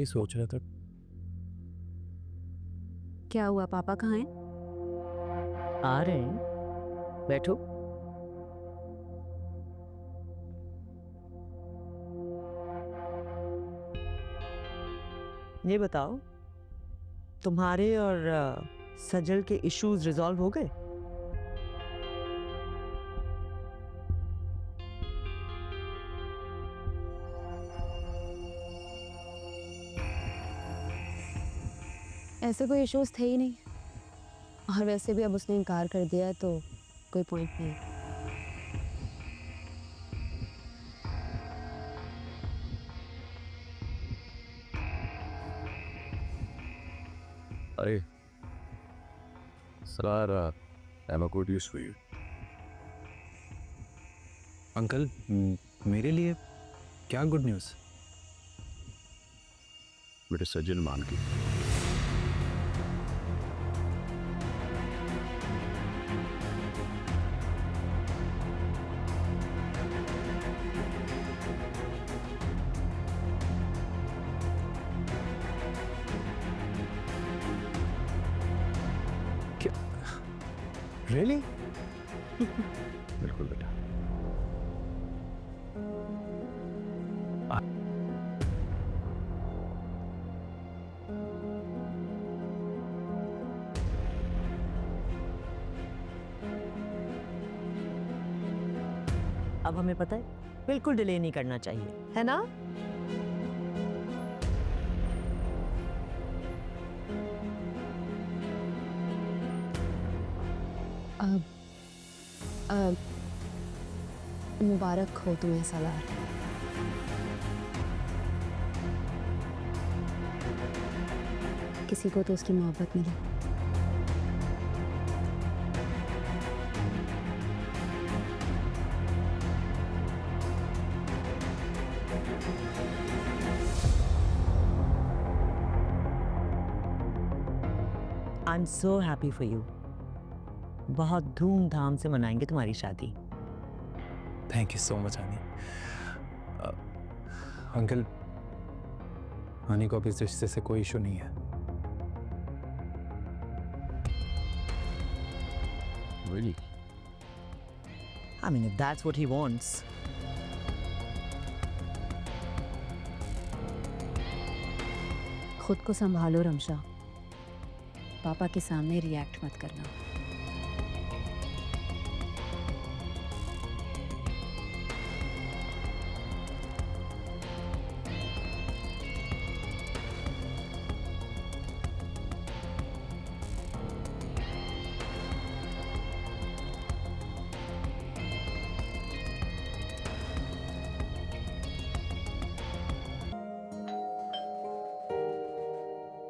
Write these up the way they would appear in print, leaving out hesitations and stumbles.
यही सोच रहा था। क्या हुआ, पापा कहाँ हैं? आ रहे हैं, बैठो। ये बताओ, तुम्हारे और सजल के इश्यूज रिजॉल्व हो गए? ऐसे कोई इश्यूज थे ही नहीं, और वैसे भी अब उसने इनकार कर दिया है तो कोई पॉइंट नहीं। अरे sir, I am good news for you. Uncle, मेरे लिए क्या गुड न्यूज़? बेटे सज्जन मान की। रियली? बिल्कुल बेटा। अब हमें पता है, बिल्कुल डिले नहीं करना चाहिए, है ना? अब मुबारक हो तुम्हें सालार। किसी को तो उसकी मोहब्बत मिली। I am so happy for you. बहुत धूमधाम से मनाएंगे तुम्हारी शादी। Thank you so much honey. Uncle, honey को अब इस रिश्ते से कोई इशू नहीं है। Really? I mean, if that's what he wants. खुद को संभालो रमशा, पापा के सामने रिएक्ट मत करना।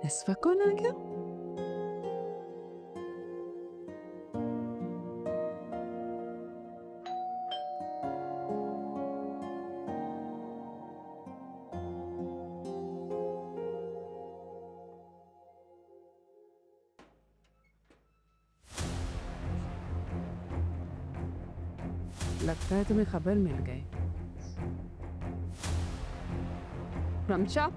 इस वक्त कौन आ गया? लगता है तुम्हें खबर मिल गई। रमशा,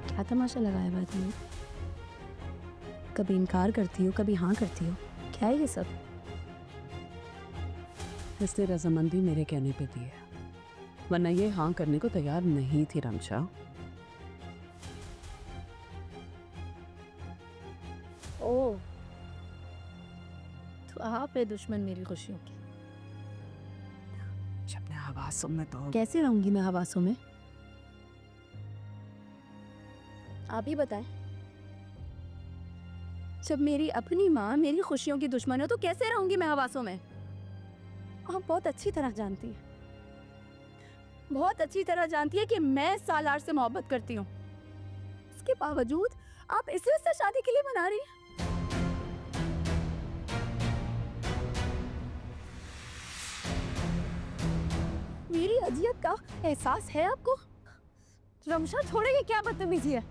क्या तमाशा लगाया हुआ है तुमने? कभी इनकार करती हो, कभी हाँ करती हो, क्या है ये सब? इसने रजामंदी मेरे कहने पे दी है, वरना ये हाँ करने को तैयार नहीं थी रमशा। ओह, तो आप है दुश्मन मेरी खुशियों की। अपने हवासों में तो कैसे रहूंगी मैं हवासों में? आप ही बताएं। जब मेरी अपनी माँ मेरी खुशियों की दुश्मन है तो कैसे रहूंगी मैं हवासों में? आप बहुत अच्छी तरह जानती है, बहुत अच्छी तरह जानती है कि मैं सालार से मोहब्बत करती हूँ। इसके बावजूद आप इस वजह से शादी के लिए मना रही हैं। मेरी अजियत का एहसास है आपको? रमशा छोड़ेगी क्या बदतमीजी है?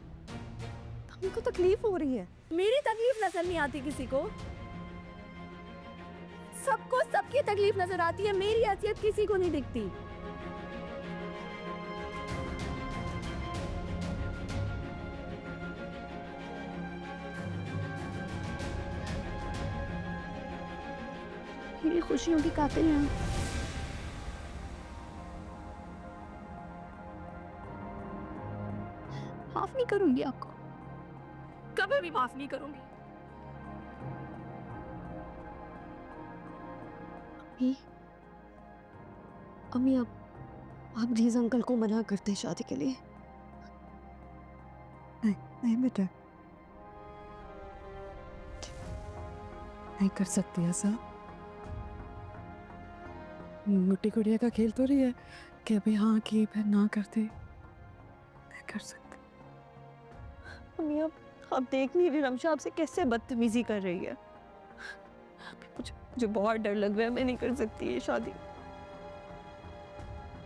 इनको तकलीफ हो रही है। मेरी तकलीफ नजर नहीं आती किसी को? सबको सबकी तकलीफ नजर आती है, मेरी हैसियत किसी को नहीं दिखती। मेरी खुशियों की कातिल हैं। माफ नहीं करूंगी आपको, कभी भी माफ नहीं करूंगी। अम्मी, अम्मी आप प्लीज अंकल को मना करते शादी के लिए। नहीं बेटा, नहीं कर सकती ऐसा। गुड्डी गुड़िया का खेल तो रही है कि अभी हाँ की फिर ना करती। नहीं कर सकती। अम्मी आप देख नहीं रही रमशा आपसे कैसे बदतमीजी कर रही है। मुझे बहुत डर लग रहा है, मैं नहीं कर सकती ये शादी।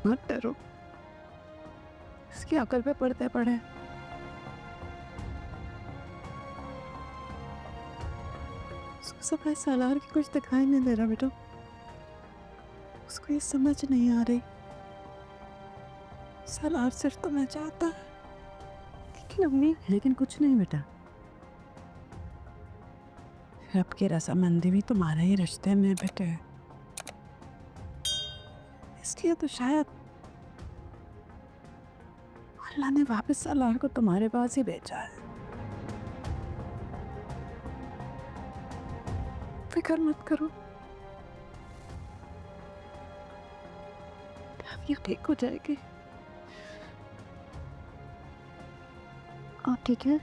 मत डरो, इसकी अकल पे पड़ते पड़े। सब सालार की कुछ दिखाई नहीं दे रहा बेटा, उसको ये समझ नहीं आ रही सालार सिर्फ तुम्हें चाहता है। लेकिन अम्मी, लेकिन कुछ नहीं बेटा, रब की रजामंदी भी तुम्हारे ही रिश्ते में बेटे, इसलिए तो शायद अल्लाह ने वापस सालार को तुम्हारे पास ही भेजा है। फिक्र मत करो, अब ये ठीक हो जाएगी। आप ठीक है?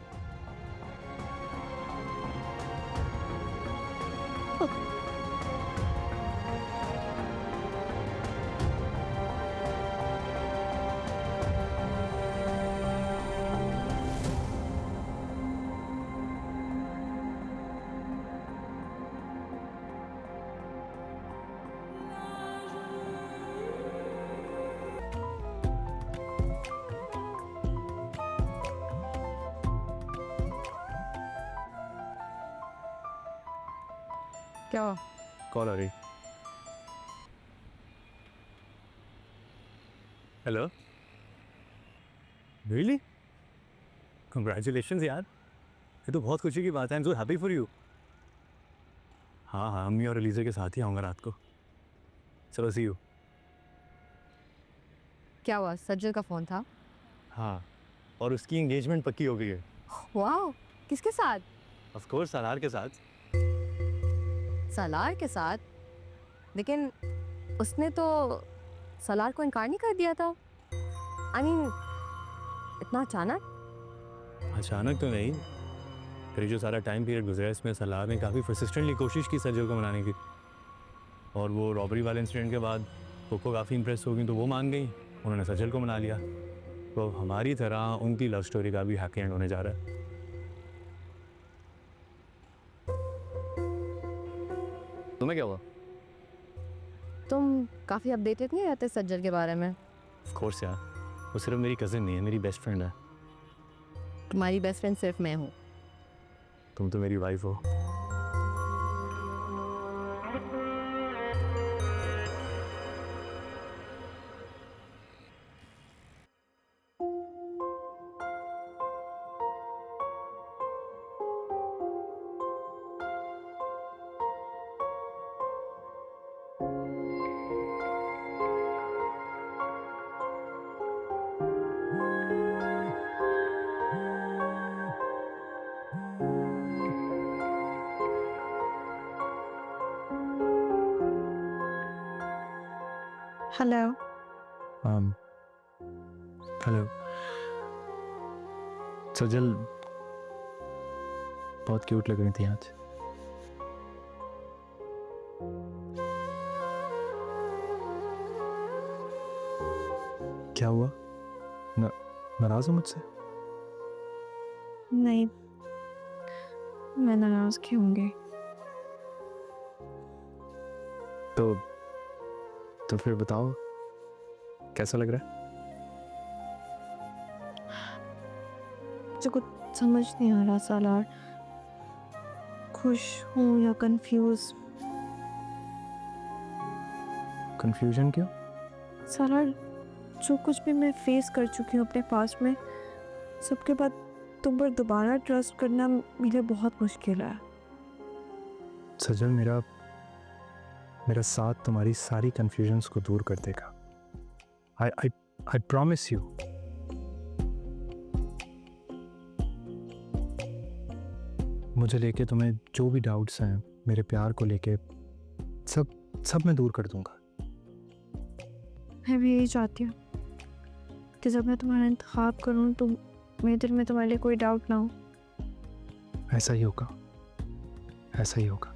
क्या कॉल आ रही। Hello, really? कंग्रेचुलेशंस यार, ये तो बहुत खुशी की बात है। आई am so happy for you. हाँ हाँ, अम्मी और अलीज़ा के साथ ही आऊँगा रात को। चलो सी यू। क्या हुआ, सज्जल का फोन था? हाँ, और उसकी एंगेजमेंट पक्की हो गई है। वाह, किसके साथ? ऑफ कोर्स सालार के साथ। सलार के साथ? लेकिन उसने तो सलार को इनकार नहीं कर दिया था। आई मीन इतना अचानक? अचानक तो नहीं, फिर जो सारा टाइम पीरियड गुजरा इसमें सलार ने काफ़ी परसिस्टेंटली कोशिश की सज्जल को मनाने की। और वो रॉबरी वाले इंसिडेंट के बाद कोको काफ़ी इंप्रेस हो गई तो वो मान गई, उन्होंने सज्जल को मना लिया। तो हमारी तरह उनकी लव स्टोरी का भी हैप्पी एंड होने जा रहा है। तुम्हें क्या हुआ? तुम काफ़ी अपडेटेड नहीं रहते सज्जल के बारे में। ऑफ कोर्स यार, वो सिर्फ मेरी कज़न नहीं है, मेरी बेस्ट फ्रेंड है। तुम्हारी बेस्ट फ्रेंड सिर्फ मैं हूँ। तुम तो मेरी वाइफ हो। हेलो। हेलो सजल, बहुत क्यूट लग रही थी आज। क्या हुआ? नाराज हो मुझसे? नहीं, मैं नाराज क्यों होंगी? तो फिर बताओ कैसा लग रहा है? मुझे कुछ समझ नहीं आ रहा सालार, खुश हूँ या कंफ्यूज। कंफ्यूजन क्यों? सालार, जो कुछ भी मैं फेस कर चुकी हूँ अपने पास्ट में, सबके बाद तुम पर दोबारा ट्रस्ट करना मेरे लिए बहुत मुश्किल है। सजल, मेरा साथ तुम्हारी सारी कंफ्यूजन्स को दूर कर देगा। I promise you. मुझे लेके तुम्हें जो भी डाउट्स हैं मेरे प्यार को लेके, सब मैं दूर कर दूंगा। मैं भी यही चाहती हूँ कि जब मैं तुम्हारा इंतखाब करूँ तो मेरे दिल में तुम्हारे लिए कोई डाउट ना हो। ऐसा ही होगा, ऐसा ही होगा।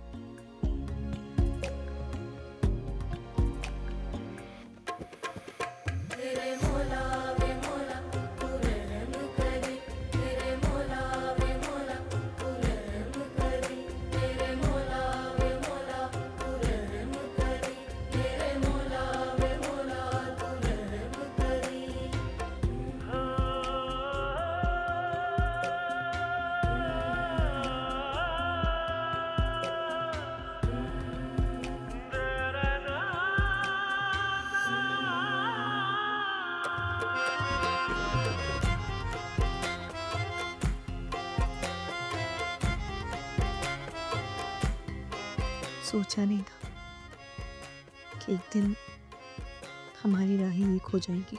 सोचा नहीं था कि एक दिन हमारी राहें एक हो जाएंगी।